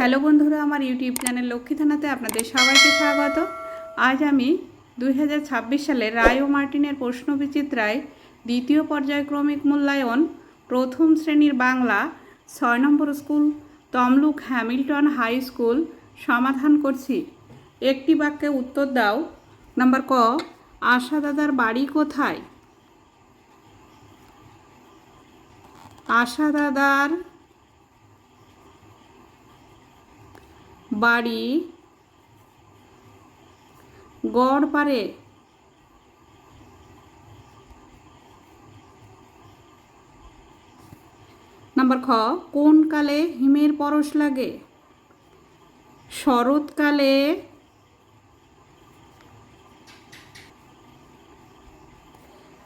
Hello বন্ধুরা, আমার YouTube channel Lakshmi থানাতে আপনাদের সবাইকে স্বাগত। আজ আমি 2026 সালের রায় ও মার্টিনের প্রশ্নবিচিত্রায় দ্বিতীয় পর্যায়ক্রমিক মূল্যায়ন প্রথম শ্রেণীর বাংলা 6 নম্বর school Tamluk Hamilton high school সমাধান করছি। একটি বাক্যে উত্তর দাও। নাম্বার ক, আশা দাদার বাড়ি কোথায়? আশা দাদার বাড়ি গড়পাড়ে। নাম্বার খ, কোন কালে হিমের পরশ লাগে? শরৎকালে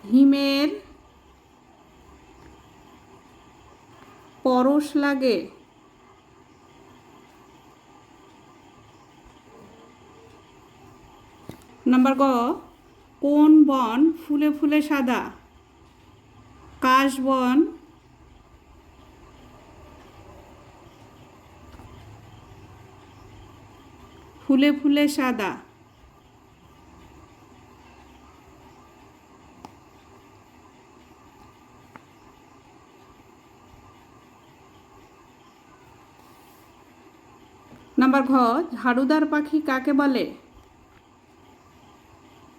হিমের পরশ লাগে। নাম্বার গ, কোন বন ফুলে ফুলে সাদা? কাশবন। ফুলে ফুলে সাদা। নাম্বার ঘ, ঝাড়ুদার পাখি কাকে বলে?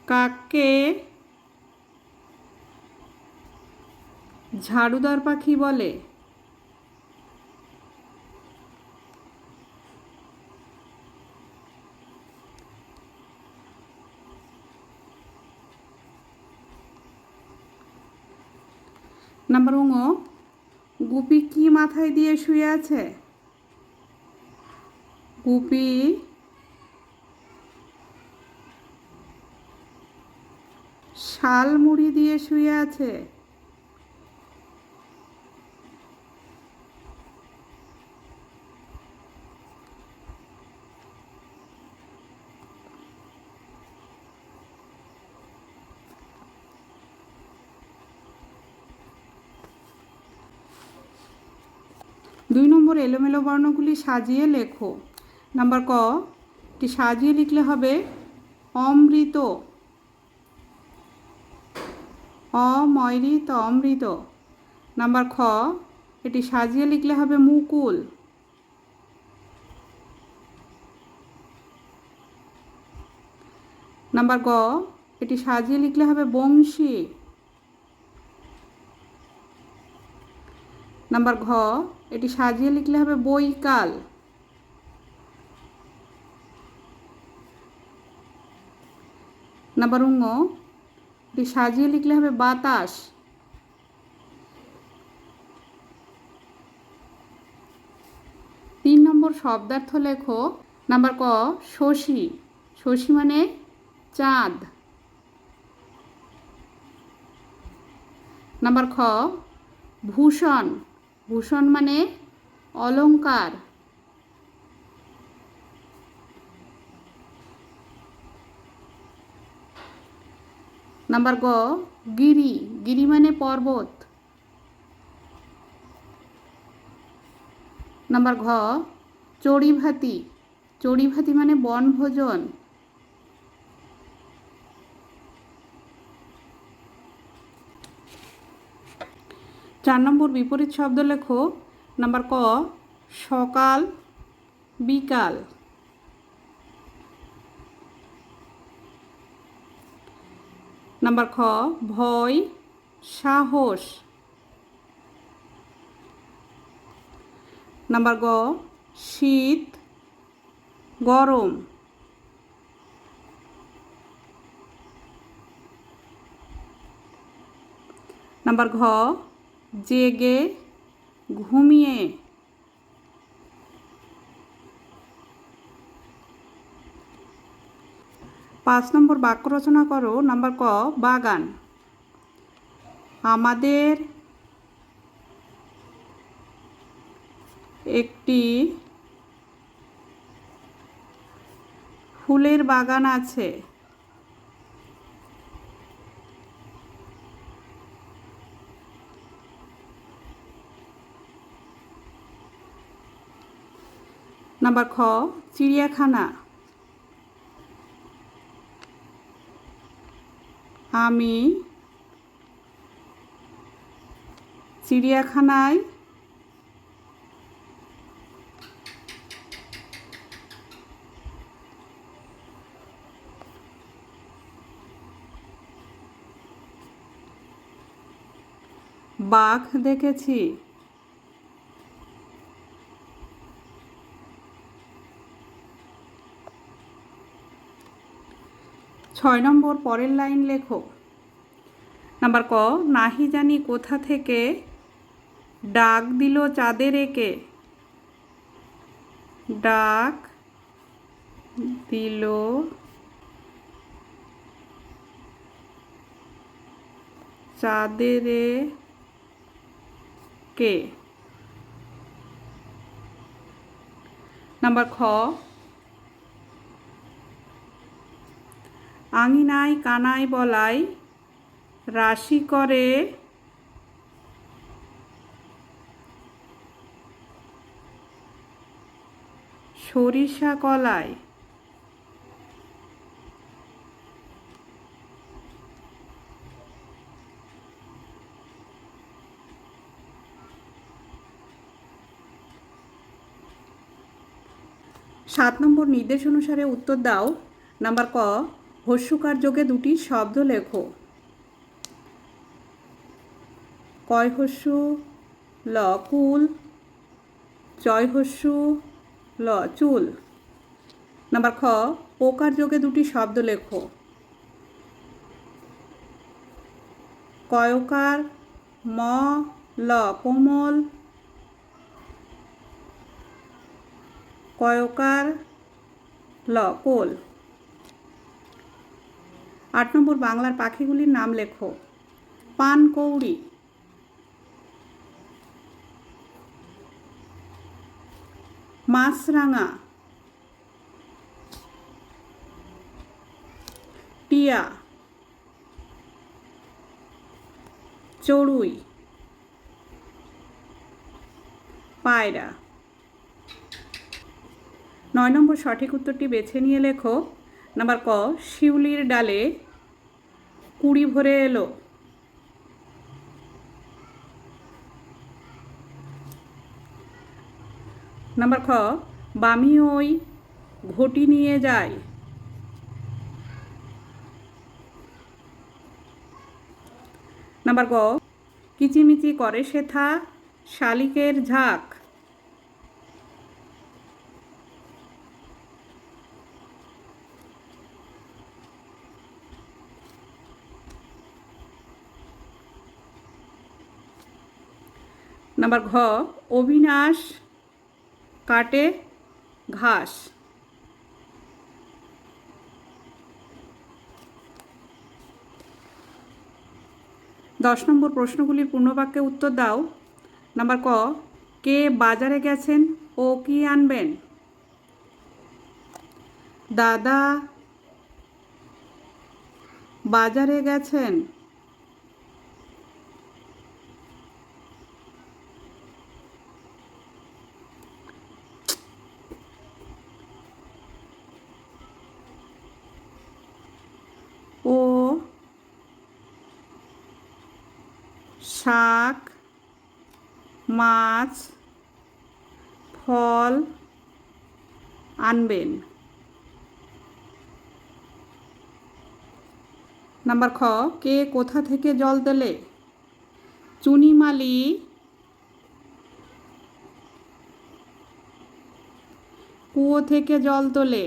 কাককে ঝাড়ুদার পাখি বলে। নাম্বার ঙ, গুপি কি মাথায় দিয়ে শুয়ে আছে? গুপি শাল মুড়ি দিয়ে শুয়ে আছে। দুই নম্বর, এলোমেলো বর্ণগুলি সাজিয়ে লেখো। নাম্বার ক, এটি সাজিয়ে লিখলে হবে অমৃত। অমৃত অমৃত। নাম্বার খ, এটি সাজিয়ে লিখলে হবে মুকুল। নাম্বার গ, এটি সাজিয়ে লিখলে হবে বংশী। নাম্বার ঘ, এটি সাজিয়ে লিখলে হবে বৈকাল। নাম্বার ঙ, এটি সাজিয়ে লিখলে হবে বাতাস। তিন নম্বর, শব্দার্থ লেখো। নাম্বার ক, শশী। শশী মানে চাঁদ। নাম্বার খ, ভূষণ। ভূষণ মানে অলংকার। নাম্বার গ, গিরি। গিরি মানে পর্বত। নাম্বার ঘ, চড়িভাতি। চড়িভাতি মানে বনভোজন। চার নম্বর, বিপরীত শব্দ লেখো। নাম্বার ক, সকাল বিকাল। নাম্বার খ, ভয় সাহস। নাম্বার গ, শীত গরম। নাম্বার ঘ, জেগে ঘুমিয়ে। পাঁচ নম্বর, বাক্য রচনা করো। নাম্বার ক, বাগান। আমাদের একটি ফুলের বাগান আছে। নাম্বার খ চিড়িয়াখানা। আমি চিড়িয়াখানায় বাঘ দেখেছি। ছয় নম্বর পরের লাইন লেখো। নাম্বার ক নাহি জানি কোথা থেকে ডাক দিল চাঁদের একে। ডাক দিল চাঁদের কে। নাম্বার খ আঙিনায় কানাই বলাই রাশি করে সরিষা কলাই। 7 নম্বর নির্দেশ অনুসারে উত্তর দাও। নাম্বার ক হস্যকার যোগে দুটি শব্দ লেখো। কয় হস্যু ল কুল, চয় হস্যু ল চুল। নাম্বার খ ওকার যোগে দুটি শব্দ লেখো। কয়কার ম ল কোমল, কয়কার ল কোল। 8 নম্বর বাংলার পাখিগুলির নাম লেখো। পানকৌড়ি, মাছরাঙা, টিয়া, চড়ুই, পায়রা। 9 নম্বর সঠিক উত্তরটি বেছে নিয়ে লেখো। নাম্বার ক শিউলির ডালে কুড়ি ভরে এলো। নাম্বার খ বামি ওই ঘটি নিয়ে যায়। নাম্বার গ কিচিমিচি করে সেথা শালিকের ঝাঁক। নাম্বার ঘ অবিনাশ কাটে ঘাস। 10 নম্বর প্রশ্নগুলির পূর্ণবাক্যে উত্তর দাও। নাম্বার ক কে বাজারে গেছেন ও কি আনবেন। দাদা বাজারে গেছেন। ও শাক মাছ ফল আনবেন। নাম্বার খ কে কোথা থেকে জল তোলে। চুনিমালি কুয়ো থেকে জল তোলে।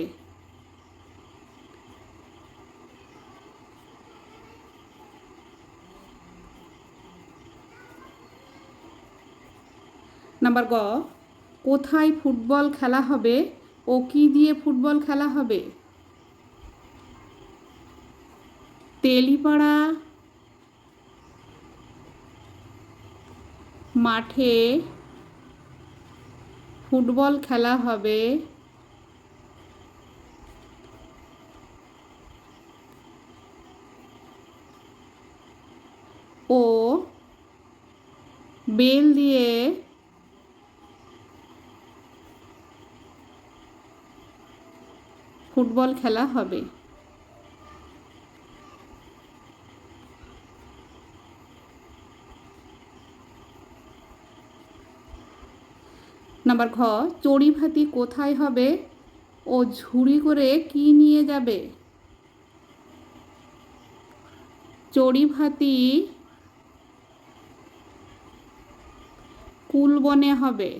নাম্বার গ কোথায় ফুটবল খেলা হবে ও কি দিয়ে ফুটবল খেলা হবে। তেলিপাড়া মাঠে ফুটবল খেলা হবে ও বেল দিয়ে ফুটবল খেলা হবে। নাম্বার ঘ, চড়িভাতি কোথায় হবে ও ঝুড়ি করে কি নিয়ে যাবে? চড়িভাতি কুলবনে হবে।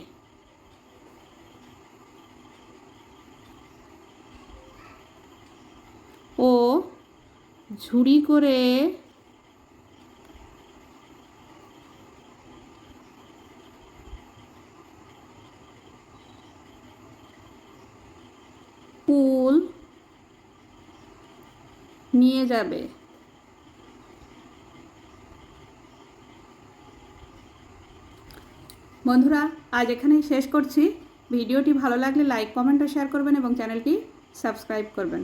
ও ঝুড়ি করে কুল নিয়ে যাবে। বন্ধুরা, আজ এখানেই শেষ করছি। ভিডিওটি ভালো লাগলে লাইক, কমেন্ট ও শেয়ার করবেন এবং চ্যানেলটি সাবস্ক্রাইব করবেন।